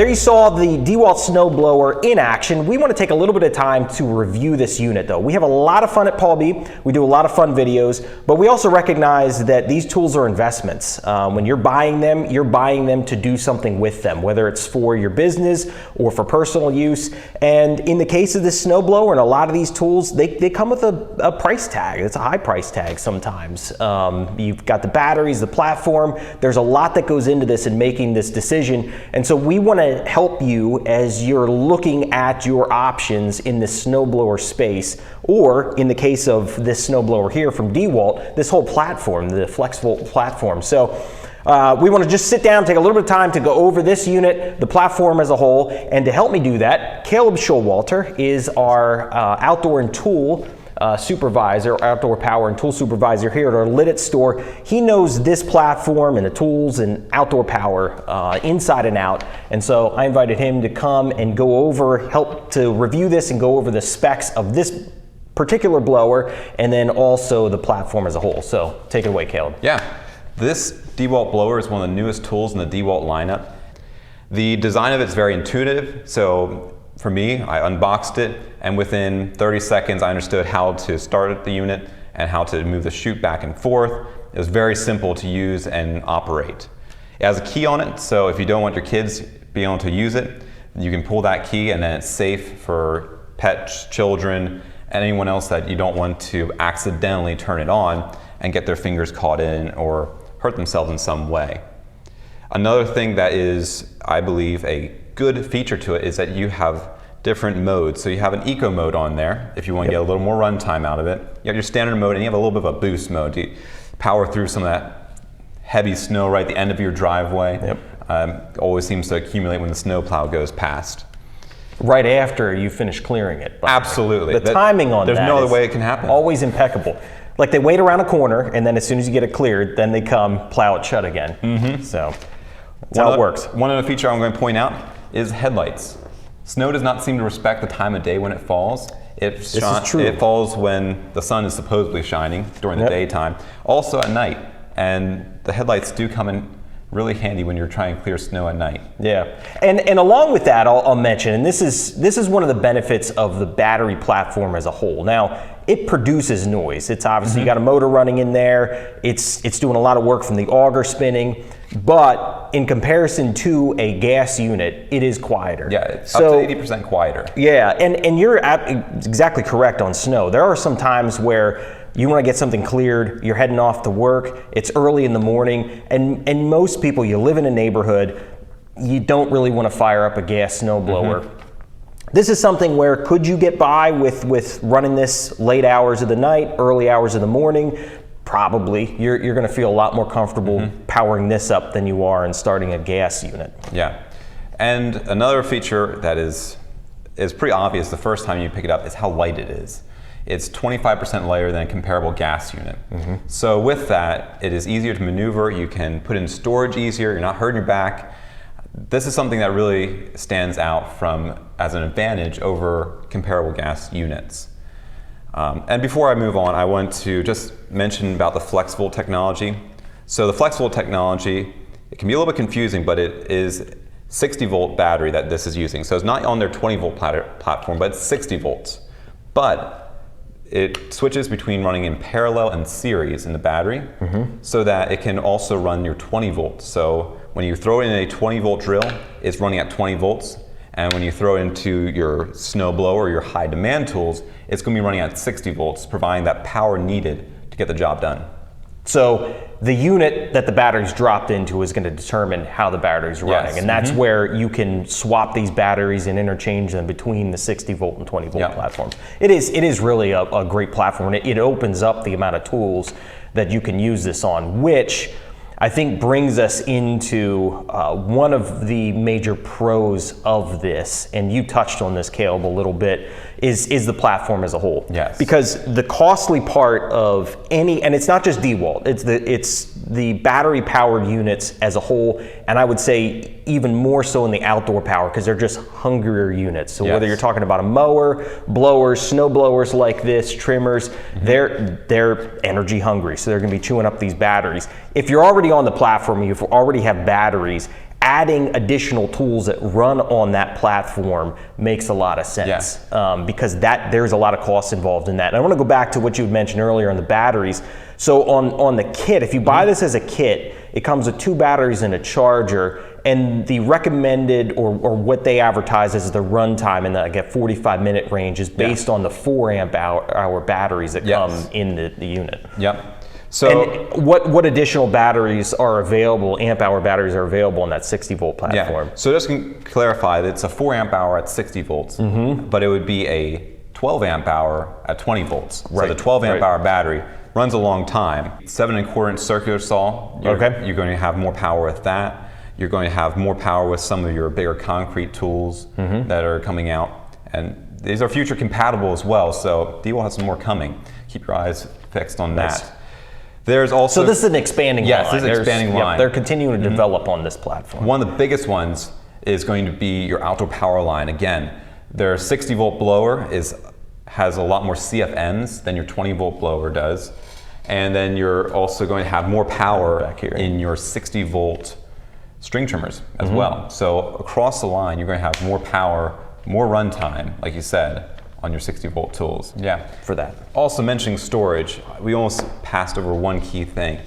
there you saw the DeWALT snowblower in action. We want to take a little bit of time to review this unit though. We have a lot of fun at Paul B. We do a lot of fun videos, but we also recognize that these tools are investments. When you're buying them to do something with them, whether it's for your business or for personal use. And in the case of this snowblower and a lot of these tools, they come with a price tag. It's a high price tag sometimes. You've got the batteries, the platform. There's a lot that goes into this in making this decision. And so we want to help you as you're looking at your options in the snowblower space, or in the case of this snowblower here from DeWALT, this whole platform, the Flexvolt platform. So we want to just sit down, take a little bit of time to go over this unit, the platform as a whole, and to help me do that, Caleb Showalter is our outdoor and tool supervisor, outdoor power and tool supervisor here at our Lidit store. He knows this platform and the tools and outdoor power inside and out. And so I invited him to come and go over, help to review this and go over the specs of this particular blower and then also the platform as a whole. So take it away, Caleb. Yeah, this DeWALT blower is one of the newest tools in the DeWALT lineup. The design of it is very intuitive. So for me, I unboxed it, and within 30 seconds, I understood how to start the unit and how to move the chute back and forth. It was very simple to use and operate. It has a key on it, so if you don't want your kids being able to use it, you can pull that key and then it's safe for pets, children, and anyone else that you don't want to accidentally turn it on and get their fingers caught in or hurt themselves in some way. Another thing that is, I believe, a good feature to it is that you have different modes. So you have an eco mode on there if you want to get a little more runtime out of it. You have your standard mode and you have a little bit of a boost mode to power through some of that heavy snow right at the end of your driveway. Always seems to accumulate when the snow plow goes past. Right after you finish clearing it. Absolutely. The timing on that there's no other way it can happen. Always impeccable. Like they wait around a corner and then as soon as you get it cleared, then they come plow it shut again. So that's how it works. One other feature I'm going to point out is headlights. Snow does not seem to respect the time of day when it falls. This is true. It falls when the sun is supposedly shining during the daytime. Also at night. And the headlights do come in really handy when you're trying to clear snow at night. Yeah, and along with that, I'll mention, and this is one of the benefits of the battery platform as a whole. Now, it produces noise. It's obviously you got a motor running in there. It's doing a lot of work from the auger spinning, but in comparison to a gas unit, it is quieter. Yeah, it's up to 80% quieter. Yeah, and you're exactly correct on snow. There are some times where you want to get something cleared, you're heading off to work, it's early in the morning, and most people, you live in a neighborhood, you don't really want to fire up a gas snowblower. This is something where could you get by with running this late hours of the night, early hours of the morning? Probably. You're going to feel a lot more comfortable powering this up than you are in starting a gas unit. Yeah, and another feature that is pretty obvious the first time you pick it up is how light it is. It's 25% lighter than a comparable gas unit. So with that, it is easier to maneuver. You can put in storage easier. You're not hurting your back. This is something that really stands out as an advantage over comparable gas units. And before I move on, I want to just mention about the Flexvolt technology. So the Flexvolt technology, it can be a little bit confusing, but it is 60 volt battery that this is using. So it's not on their 20 volt platform, but it's 60 volts. But it switches between running in parallel and series in the battery so that it can also run your 20 volts. So when you throw it in a 20 volt drill, it's running at 20 volts. And when you throw it into your snow blower or your high demand tools, it's going to be running at 60 volts, providing that power needed to get the job done. So the unit that the battery's dropped into is going to determine how the battery's running. And that's where you can swap these batteries and interchange them between the 60 volt and 20 volt platforms. It is really a great platform. It opens up the amount of tools that you can use this on, which I think brings us into one of the major pros of this, and you touched on this, Caleb, a little bit, is the platform as a whole. Yes. Because the costly part of any, and it's not just DeWALT, it's the battery powered units as a whole, and I would say even more so in the outdoor power, because they're just hungrier units. So whether you're talking about a mower, blowers, snow blowers like this, trimmers, they're energy hungry, so they're going to be chewing up these batteries. If you're already on the platform, you already have batteries, adding additional tools that run on that platform makes a lot of sense, because there's a lot of costs involved in that. And I want to go back to what you had mentioned earlier on the batteries. So on the kit, if you buy this as a kit, it comes with 2 batteries and a charger, and the recommended or what they advertise as the runtime in the 45-minute range is based on the 4 amp hour batteries that come in the unit. So and what additional batteries are available, amp hour batteries are available on that 60 volt platform? So just to clarify, it's a 4 amp hour at 60 volts, but it would be a 12 amp hour at 20 volts. So the 12 amp hour battery runs a long time. 7¼ inch circular saw, you're going to have more power with that. You're going to have more power with some of your bigger concrete tools that are coming out. And these are future compatible as well, so DeWALT has some more coming. Keep your eyes fixed on that. There's also, so this is an expanding line. Yes, this is an expanding line. They're continuing to develop on this platform. One of the biggest ones is going to be your outdoor power line. Again, their 60 volt blower has a lot more CFMs than your 20 volt blower does. And then you're also going to have more power in your 60 volt string trimmers as well. So across the line, you're going to have more power, more runtime, like you said, on your 60 volt tools. For that. Also mentioning storage, we almost passed over one key thing.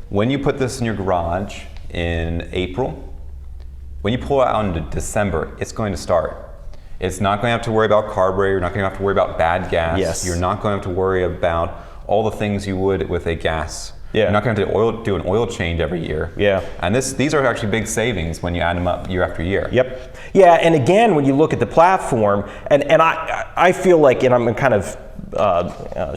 When you put this in your garage in April, when you pull it out into December, it's going to start. It's not going to have to worry about carburetor, you're not going to have to worry about bad gas, you're not going to have to worry about all the things you would with a gas. You're not going to have to do an oil change every year. And these are actually big savings when you add them up year after year. And again, when you look at the platform, and I feel like, and I'm kind of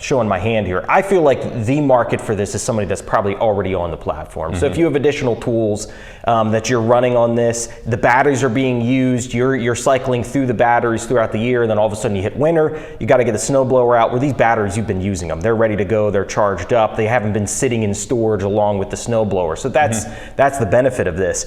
showing my hand here, I feel like the market for this is somebody that's probably already on the platform. So if you have additional tools that you're running on this, the batteries are being used, you're cycling through the batteries throughout the year, and then all of a sudden you hit winter, you got to get the snowblower out, where these batteries, you've been using them. They're ready to go, they're charged up, they haven't been sitting in storage along with the snowblower. So that's the benefit of this.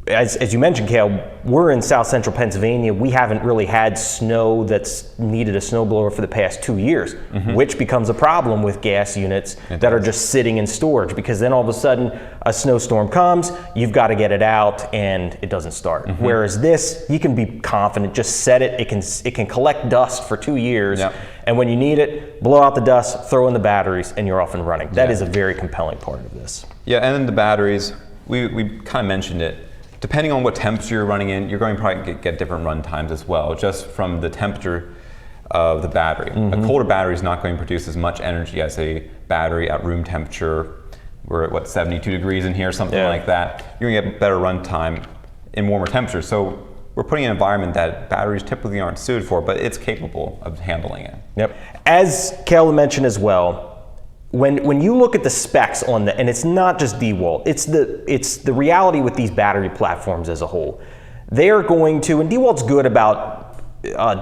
As you mentioned, Cale, we're in South Central Pennsylvania. We haven't really had snow that's needed a snowblower for the past 2 years, which becomes a problem with gas units that are just sitting in storage, because then all of a sudden a snowstorm comes, you've got to get it out, and it doesn't start. Whereas this, you can be confident, just set it, it can collect dust for 2 years, and when you need it, blow out the dust, throw in the batteries, and you're off and running. That is a very compelling part of this. And then the batteries, we kind of mentioned it. Depending on what temperature you're running in, you're going to probably get different run times as well, just from the temperature of the battery. A colder battery is not going to produce as much energy as a battery at room temperature. We're at 72 degrees in here, something like that. You're going to get better run time in warmer temperatures. So we're putting an environment that batteries typically aren't suited for, but it's capable of handling it. As Cale mentioned as well, when you look at the specs on and it's not just DeWALT, it's the reality with these battery platforms as a whole. They are going to, and DeWALT's good about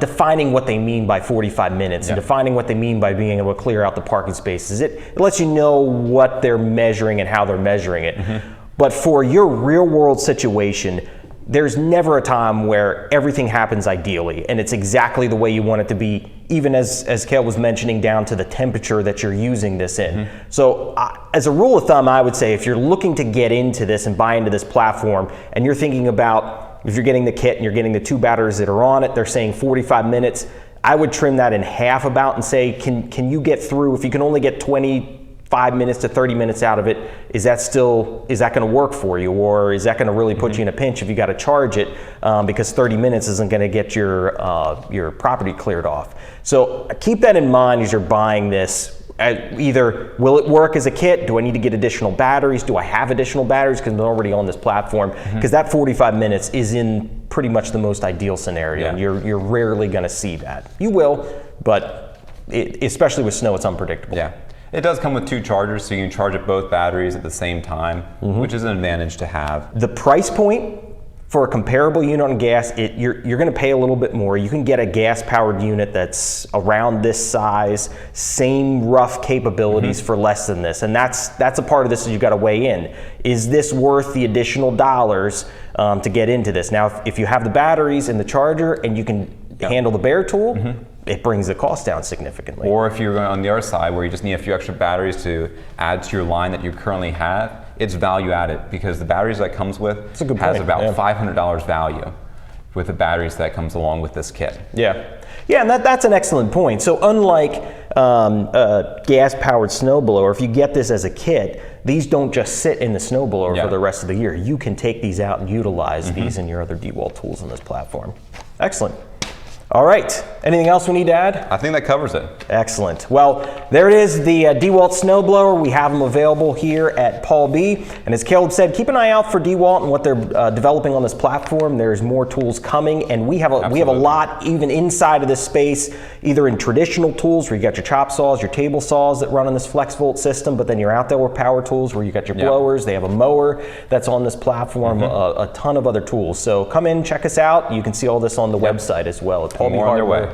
defining what they mean by 45 minutes and defining what they mean by being able to clear out the parking spaces. It lets you know what they're measuring and how they're measuring it. But for your real world situation, there's never a time where everything happens ideally and it's exactly the way you want it to be, even as Cale was mentioning, down to the temperature that you're using this in. So as a rule of thumb, I would say if you're looking to get into this and buy into this platform, and you're thinking about, if you're getting the kit and you're getting the 2 batteries that are on it, they're saying 45 minutes, I would trim that in half about and say, can you get through, if you can only get 25 minutes to 30 minutes out of it, is that going to work for you, or is that going to really put you in a pinch if you got to charge it, because 30 minutes isn't going to get your property cleared off. So keep that in mind as you're buying this. Either will it work as a kit? Do I need to get additional batteries? Do I have additional batteries because I'm already on this platform? Because that 45 minutes is in pretty much the most ideal scenario, and you're rarely going to see that. You will, but especially with snow, it's unpredictable. It does come with 2 chargers, so you can charge up both batteries at the same time, which is an advantage to have. The price point for a comparable unit on gas, you're going to pay a little bit more. You can get a gas-powered unit that's around this size, same rough capabilities for less than this, and that's a part of this that you've got to weigh in. Is this worth the additional dollars to get into this? Now, if you have the batteries and the charger and you can handle the bare tool, it brings the cost down significantly. Or if you're on the other side where you just need a few extra batteries to add to your line that you currently have, it's value added because the batteries that it comes with a good has point. about Yeah. $500 value with the batteries that comes along with this kit. Yeah. Yeah, and that's an excellent point. So unlike a gas-powered snowblower, if you get this as a kit, these don't just sit in the snowblower Yeah. for the rest of the year. You can take these out and utilize these in your other DeWALT tools on this platform. Excellent. All right. Anything else we need to add? I think that covers it. Excellent. Well, there it is, the DeWALT snowblower. We have them available here at Paul B. And as Caleb said, keep an eye out for DeWALT and what they're developing on this platform. There's more tools coming, and we have a lot even inside of this space, either in traditional tools where you got your chop saws, your table saws that run on this Flexvolt system, but then you're out there with power tools where you got your blowers. They have a mower that's on this platform, a ton of other tools. So come in, check us out. You can see all this on the website as well. More on their way.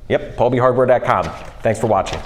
Yep, paulbhardware.com. Thanks for watching.